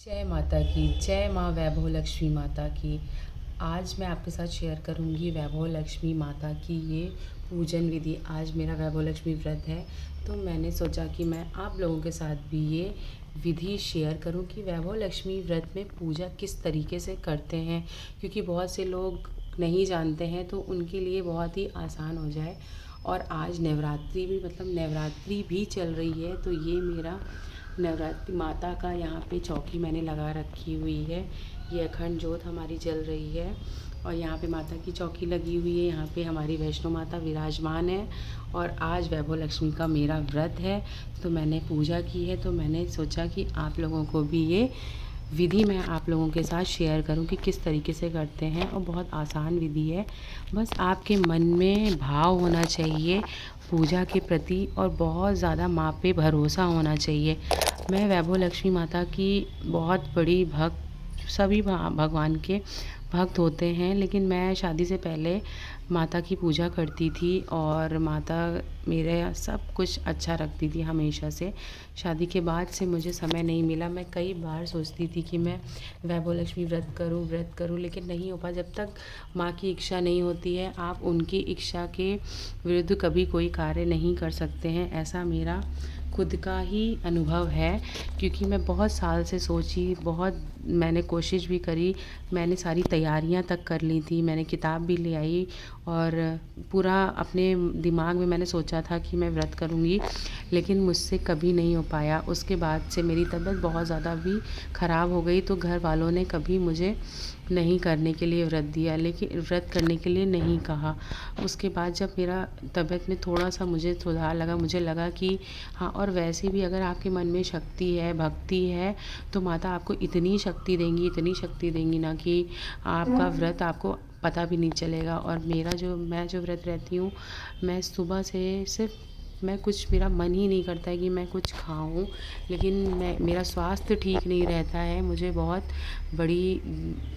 जय माता की जय। माँ वैभव लक्ष्मी माता की। आज मैं आपके साथ शेयर करूँगी वैभव लक्ष्मी माता की ये पूजन विधि। आज मेरा वैभव लक्ष्मी व्रत है, तो मैंने सोचा कि मैं आप लोगों के साथ भी ये विधि शेयर करूं कि वैभव लक्ष्मी व्रत में पूजा किस तरीके से करते हैं, क्योंकि बहुत से लोग नहीं जानते हैं, तो उनके लिए बहुत ही आसान हो जाए। और आज नवरात्रि भी नवरात्रि भी चल रही है, तो ये मेरा नवरात्रि माता का यहाँ पे चौकी मैंने लगा रखी हुई है। ये अखंड ज्योत हमारी जल रही है और यहाँ पे माता की चौकी लगी हुई है। यहाँ पे हमारी वैष्णो माता विराजमान है और आज वैभव लक्ष्मी का मेरा व्रत है, तो मैंने पूजा की है। तो मैंने सोचा कि आप लोगों को भी ये विधि मैं आप लोगों के साथ शेयर करूं कि किस तरीके से करते हैं, और बहुत आसान विधि है। बस आपके मन में भाव होना चाहिए पूजा के प्रति और बहुत ज़्यादा माँ पे भरोसा होना चाहिए। मैं वैभव लक्ष्मी माता की बहुत बड़ी भक्त, सभी भगवान के भक्त होते हैं, लेकिन मैं शादी से पहले माता की पूजा करती थी और माता मेरे सब कुछ अच्छा रखती थी हमेशा से। शादी के बाद से मुझे समय नहीं मिला। मैं कई बार सोचती थी कि मैं वैभव लक्ष्मी व्रत करूं, लेकिन नहीं हो पाया। जब तक माँ की इच्छा नहीं होती है, आप उनकी इच्छा के विरुद्ध कभी कोई कार्य नहीं कर सकते हैं। ऐसा मेरा खुद का ही अनुभव है, क्योंकि मैं बहुत साल से सोची, बहुत मैंने कोशिश भी करी, मैंने सारी तैयारियां तक कर ली थी, मैंने किताब भी ले आई और पूरा अपने दिमाग में मैंने सोचा था कि मैं व्रत करूंगी, लेकिन मुझसे कभी नहीं हो पाया। उसके बाद से मेरी तबीयत बहुत ज़्यादा भी ख़राब हो गई, तो घर वालों ने कभी मुझे नहीं करने के लिए व्रत दिया, लेकिन व्रत करने के लिए नहीं कहा। उसके बाद जब मेरा तबीयत में थोड़ा सा मुझे सुधार लगा, मुझे लगा कि हाँ, और वैसे भी अगर आपके मन में शक्ति है, भक्ति है, तो माता आपको इतनी शक्ति देंगी, इतनी शक्ति देंगी ना कि आपका व्रत आपको पता भी नहीं चलेगा। और मैं जो व्रत रहती हूँ, मैं सुबह से सिर्फ मैं कुछ, मेरा मन ही नहीं करता है कि मैं कुछ खाऊं, लेकिन मेरा स्वास्थ्य ठीक नहीं रहता है। मुझे बहुत बड़ी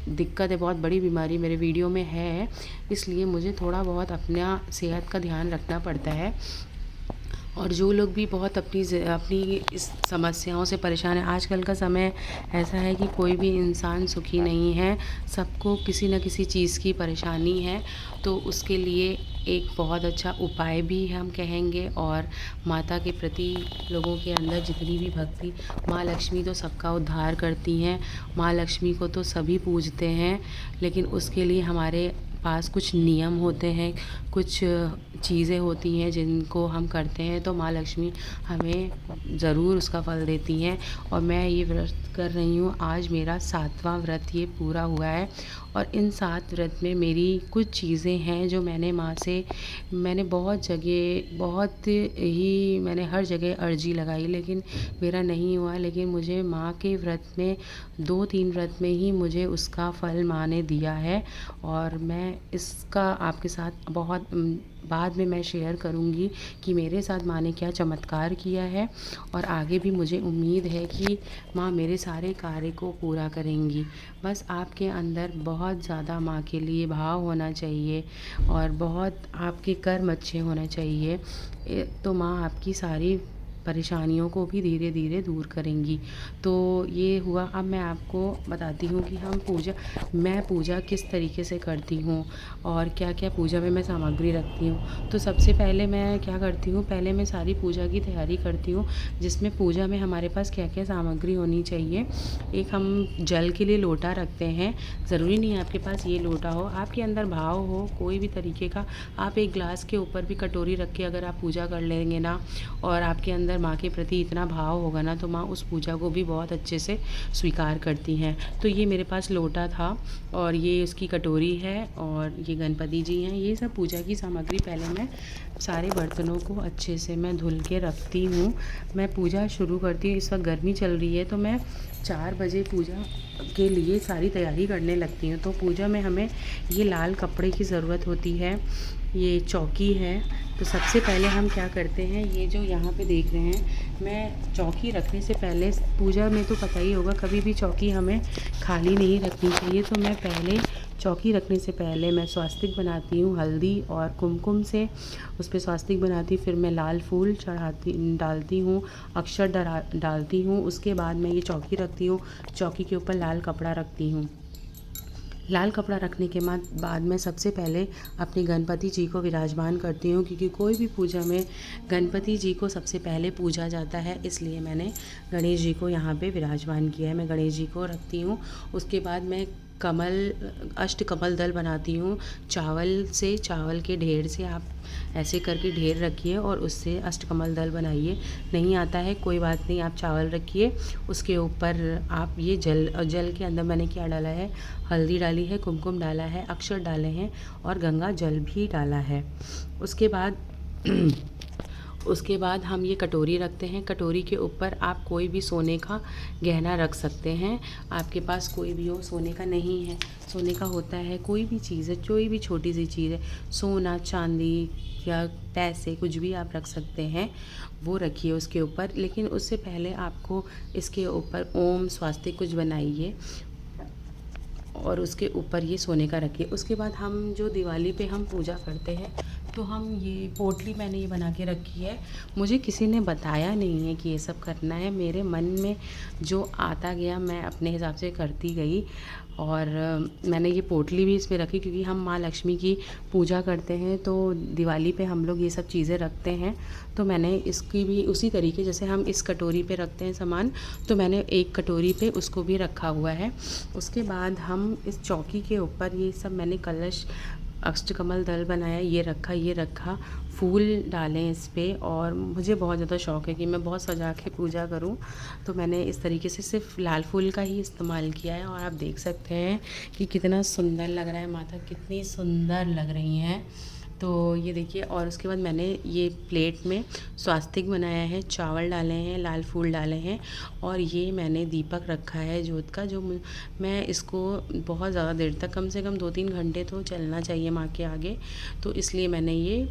दिक्कत है, बहुत बड़ी बीमारी मेरे वीडियो में है, इसलिए मुझे थोड़ा बहुत अपना सेहत का ध्यान रखना पड़ता है। और जो लोग भी बहुत अपनी इस समस्याओं से परेशान है, आजकल का समय ऐसा है कि कोई भी इंसान सुखी नहीं है, सबको किसी न किसी चीज़ की परेशानी है। तो उसके लिए एक बहुत अच्छा उपाय भी हम कहेंगे। और माता के प्रति लोगों के अंदर जितनी भी भक्ति, माँ लक्ष्मी तो सबका उद्धार करती हैं, माँ लक्ष्मी को तो सभी पूजते हैं, लेकिन उसके लिए हमारे पास कुछ नियम होते हैं, कुछ चीज़ें होती हैं जिनको हम करते हैं, तो माँ लक्ष्मी हमें ज़रूर उसका फल देती हैं। और मैं ये व्रत कर रही हूँ, आज मेरा 7वां व्रत ये पूरा हुआ है। और इन 7 व्रत में मेरी कुछ चीज़ें हैं जो मैंने मैंने हर जगह अर्जी लगाई, लेकिन मेरा नहीं हुआ। लेकिन मुझे माँ के व्रत में 2-3 व्रत में ही मुझे उसका फल माँ ने दिया है, और मैं इसका आपके साथ बहुत बाद में मैं शेयर करूँगी कि मेरे साथ माँ ने क्या चमत्कार किया है। और आगे भी मुझे उम्मीद है कि माँ मेरे सारे कार्य को पूरा करेंगी। बस आपके अंदर बहुत ज़्यादा माँ के लिए भाव होना चाहिए और बहुत आपके कर्म अच्छे होने चाहिए, तो माँ आपकी सारी परेशानियों को भी धीरे धीरे दूर करेंगी। तो ये हुआ। अब मैं आपको बताती हूँ कि मैं पूजा किस तरीके से करती हूँ और क्या क्या पूजा में मैं सामग्री रखती हूँ। तो सबसे पहले मैं क्या करती हूँ, पहले मैं सारी पूजा की तैयारी करती हूँ, जिसमें पूजा में हमारे पास क्या क्या सामग्री होनी चाहिए। एक हम जल के लिए लोटा रखते हैं, ज़रूरी नहीं है आपके पास ये लोटा हो, आपके अंदर भाव हो कोई भी तरीके का, आप एक ग्लास के ऊपर भी कटोरी रख के अगर आप पूजा कर लेंगे ना, और आपके अंदर माँ के प्रति इतना भाव होगा ना, तो माँ उस पूजा को भी बहुत अच्छे से स्वीकार करती हैं। तो ये मेरे पास लोटा था और ये उसकी कटोरी है और ये गणपति जी हैं। ये सब पूजा की सामग्री पहले मैं सारे बर्तनों को अच्छे से मैं धुल के रखती हूँ। मैं पूजा शुरू करती हूँ, इस वक्त गर्मी चल रही है, तो मैं 4 बजे पूजा के लिए सारी तैयारी करने लगती हूँ। तो पूजा में हमें ये लाल कपड़े की ज़रूरत होती है, ये चौकी है। तो सबसे पहले हम क्या करते हैं, ये जो यहाँ पे देख रहे हैं, मैं चौकी रखने से पहले, पूजा में तो पता ही होगा कभी भी चौकी हमें खाली नहीं रखनी चाहिए, तो मैं पहले चौकी रखने से पहले मैं स्वास्तिक बनाती हूँ हल्दी और कुमकुम से, उस पर स्वास्तिक बनाती, फिर मैं लाल फूल डालती हूँ, अक्षर डालती हूँ। उसके बाद मैं ये चौकी रखती हूँ, चौकी के ऊपर लाल कपड़ा रखती हूँ। लाल कपड़ा रखने के बाद मैं सबसे पहले अपने गणपति जी को विराजमान करती हूँ, क्योंकि कोई भी पूजा में गणपति जी को सबसे पहले पूजा जाता है, इसलिए मैंने गणेश जी को यहाँ पे विराजमान किया है। मैं गणेश जी को रखती हूँ। उसके बाद मैं अष्टकमल दल बनाती हूँ चावल के ढेर से। आप ऐसे करके ढेर रखिए और उससे अष्टकमल दल बनाइए। नहीं आता है कोई बात नहीं, आप चावल रखिए, उसके ऊपर आप ये जल के अंदर मैंने क्या डाला है, हल्दी डाली है, कुमकुम डाला है, अक्षर डाले हैं और गंगा जल भी डाला है। उसके बाद हम ये कटोरी रखते हैं। कटोरी के ऊपर आप कोई भी सोने का गहना रख सकते हैं। आपके पास कोई भी हो, सोने का नहीं है, सोने का होता है, कोई भी चीज़ है, कोई भी छोटी सी चीज़ है, सोना चांदी या पैसे, कुछ भी आप रख सकते हैं, वो रखिए उसके ऊपर। लेकिन उससे पहले आपको इसके ऊपर ओम स्वास्तिक कुछ बनाइए और उसके ऊपर ये सोने का रखिए। उसके बाद हम जो दिवाली पे हम पूजा करते हैं, तो हम ये पोटली मैंने ये बना के रखी है। मुझे किसी ने बताया नहीं है कि ये सब करना है, मेरे मन में जो आता गया मैं अपने हिसाब से करती गई। और मैंने ये पोटली भी इसमें रखी, क्योंकि हम माँ लक्ष्मी की पूजा करते हैं, तो दिवाली पे हम लोग ये सब चीज़ें रखते हैं। तो मैंने इसकी भी उसी तरीके, जैसे हम इस कटोरी पे रखते हैं सामान, तो मैंने एक कटोरी पे उसको भी रखा हुआ है। उसके बाद हम इस चौकी के ऊपर ये सब मैंने कलश अष्टकमल दल बनाया, ये रखा, फूल डालें इस पे। और मुझे बहुत ज़्यादा शौक़ है कि मैं बहुत सजा के पूजा करूं, तो मैंने इस तरीके से सिर्फ लाल फूल का ही इस्तेमाल किया है। और आप देख सकते हैं कि कितना सुंदर लग रहा है, माता कितनी सुंदर लग रही हैं। तो ये देखिए। और उसके बाद मैंने ये प्लेट में स्वास्तिक बनाया है, चावल डाले हैं, लाल फूल डाले हैं, और ये मैंने दीपक रखा है जोत का, जो मैं इसको बहुत ज़्यादा देर तक, कम से कम 2-3 घंटे तो चलना चाहिए माँ के आगे, तो इसलिए मैंने ये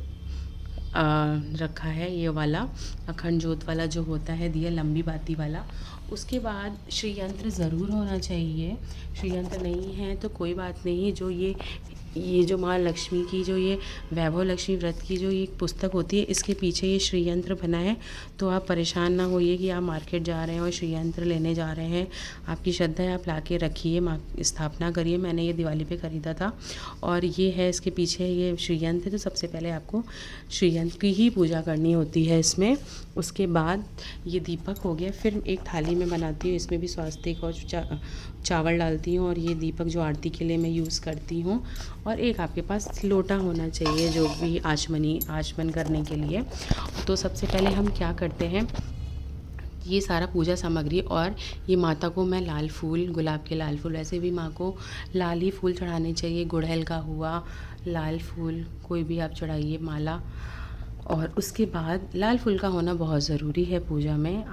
रखा है, ये वाला अखंड जोत वाला जो होता है दिया, लंबी बाती वाला। उसके बाद श्री यंत्र ज़रूर होना चाहिए। श्री यंत्र नहीं है तो कोई बात नहीं, जो ये जो माँ लक्ष्मी की जो ये वैभव लक्ष्मी व्रत की जो ये पुस्तक होती है, इसके पीछे ये श्री यंत्र बना है। तो आप परेशान ना होइए कि आप मार्केट जा रहे हैं और श्री यंत्र लेने जा रहे हैं। आपकी श्रद्धा है, आप लाके रखिए, माँ स्थापना करिए। मैंने ये दिवाली पे ख़रीदा था और ये है इसके पीछे ये श्री यंत्र। तो सबसे पहले आपको श्री यंत्र की ही पूजा करनी होती है इसमें। उसके बाद ये दीपक हो गया। फिर एक थाली में बनाती हूँ, इसमें भी स्वास्तिक और चावल डालती हूँ, और ये दीपक जो आरती के लिए मैं यूज़ करती हूँ। और एक आपके पास लोटा होना चाहिए जो भी आचमन करने के लिए। तो सबसे पहले हम क्या करते हैं, ये सारा पूजा सामग्री, और ये माता को मैं लाल फूल, गुलाब के लाल फूल, वैसे भी माँ को लाल ही फूल चढ़ाने चाहिए, गुड़हल का हुआ, लाल फूल कोई भी आप चढ़ाइए, माला। और उसके बाद लाल फूल का होना बहुत ज़रूरी है पूजा में,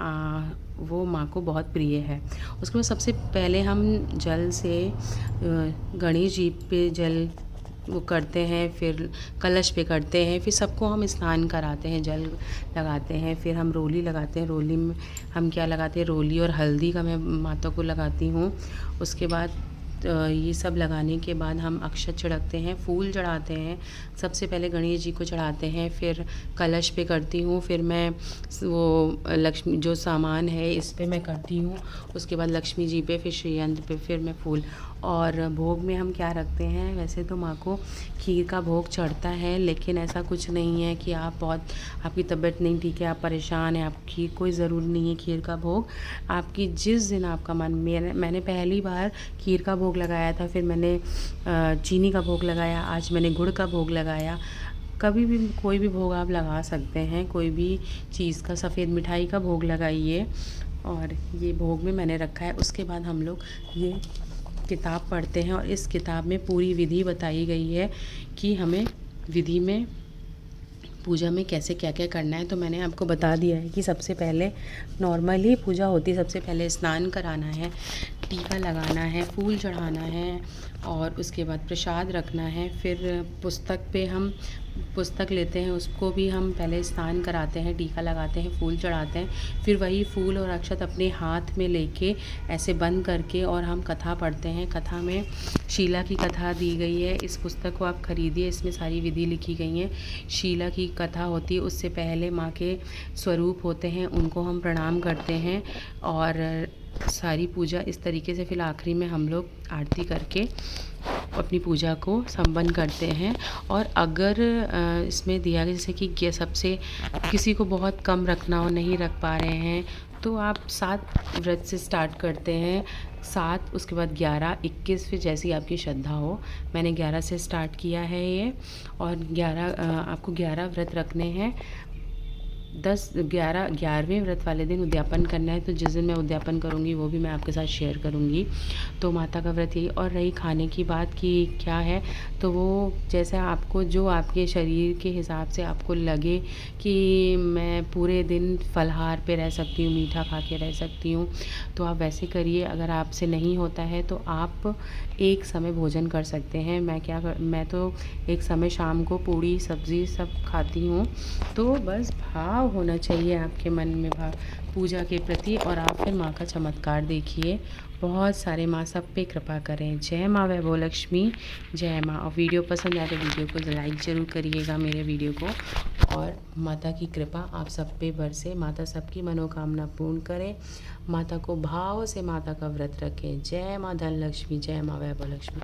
वो माँ को बहुत प्रिय है। उसके बाद सबसे पहले हम जल से गणेश जी पे जल वो करते हैं, फिर कलश पे करते हैं, फिर सबको हम स्नान कराते हैं, जल लगाते हैं, फिर हम रोली लगाते हैं। रोली में हम क्या लगाते हैं, रोली और हल्दी का मैं माता को लगाती हूँ। उसके बाद ये सब लगाने के बाद हम अक्षत छिड़कते हैं, फूल चढ़ाते हैं। सबसे पहले गणेश जी को चढ़ाते हैं, फिर कलश पे करती हूँ, फिर मैं वो लक्ष्मी जो सामान है इस पे मैं करती हूँ। उसके बाद लक्ष्मी जी पे, फिर श्री यंत्र पे, फिर मैं फूल। और भोग में हम क्या रखते हैं, वैसे तो माँ को खीर का भोग चढ़ता है, लेकिन ऐसा कुछ नहीं है कि आपकी तबीयत नहीं ठीक है, आप परेशान हैं, आप खीर, कोई ज़रूरी नहीं है खीर का भोग। आपकी जिस दिन आपका मन, मैंने पहली बार खीर का भोग लगाया था, फिर मैंने चीनी का भोग लगाया, आज मैंने गुड़ का भोग लगाया। कभी भी कोई भी भोग आप लगा सकते हैं, कोई भी चीज़ का, सफ़ेद मिठाई का भोग लगाइए। और ये भोग में मैंने रखा है। उसके बाद हम लोग ये किताब पढ़ते हैं, और इस किताब में पूरी विधि बताई गई है कि हमें विधि में पूजा में कैसे क्या क्या करना है। तो मैंने आपको बता दिया है कि सबसे पहले नॉर्मल ही पूजा होती है, सबसे पहले स्नान कराना है, टीका लगाना है, फूल चढ़ाना है और उसके बाद प्रसाद रखना है। फिर पुस्तक पे हम पुस्तक लेते हैं, उसको भी हम पहले स्नान कराते हैं, टीका लगाते हैं, फूल चढ़ाते हैं। फिर वही फूल और अक्षत अपने हाथ में लेके ऐसे बंद करके और हम कथा पढ़ते हैं। कथा में शीला की कथा दी गई है। इस पुस्तक को आप ख़रीदिए, इसमें सारी विधि लिखी गई हैं। शीला की कथा होती है, उससे पहले माँ के स्वरूप होते हैं, उनको हम प्रणाम करते हैं और सारी पूजा इस तरीके से। फिर आखिरी में हम लोग आरती करके अपनी पूजा को संपन्न करते हैं। और अगर इसमें दिया गया जैसे कि सबसे किसी को बहुत कम रखना हो, नहीं रख पा रहे हैं, तो आप 7 व्रत से स्टार्ट करते हैं। 7 उसके बाद 11, 21 फिर जैसी आपकी श्रद्धा हो। मैंने 11 से स्टार्ट किया है ये। और 11 आपको 11 व्रत रखने हैं। 11वें व्रत वाले दिन उद्यापन करना है। तो जिस दिन मैं उद्यापन करूँगी वो भी मैं आपके साथ शेयर करूँगी। तो माता का व्रत यही। और रही खाने की बात कि क्या है, तो वो जैसे आपको, जो आपके शरीर के हिसाब से आपको लगे कि मैं पूरे दिन फलाहार पे रह सकती हूँ, मीठा खा के रह सकती हूँ, तो आप वैसे करिए। अगर आपसे नहीं होता है तो आप एक समय भोजन कर सकते हैं। मैं तो एक समय शाम को पूड़ी सब्ज़ी सब खाती हूँ। तो बस भाव होना चाहिए आपके मन में, भाव पूजा के प्रति, और आप फिर माँ का चमत्कार देखिए। बहुत सारे माँ सब पे कृपा करें। जय माँ वैभव लक्ष्मी, जय माँ। और वीडियो पसंद आए तो वीडियो को लाइक ज़रूर करिएगा, मेरे वीडियो को। और माता की कृपा आप सब पे बरसे, माता सबकी मनोकामना पूर्ण करे। माता को भाव से माता का व्रत रखें। जय माँ धन लक्ष्मी, जय माँ वैभव लक्ष्मी।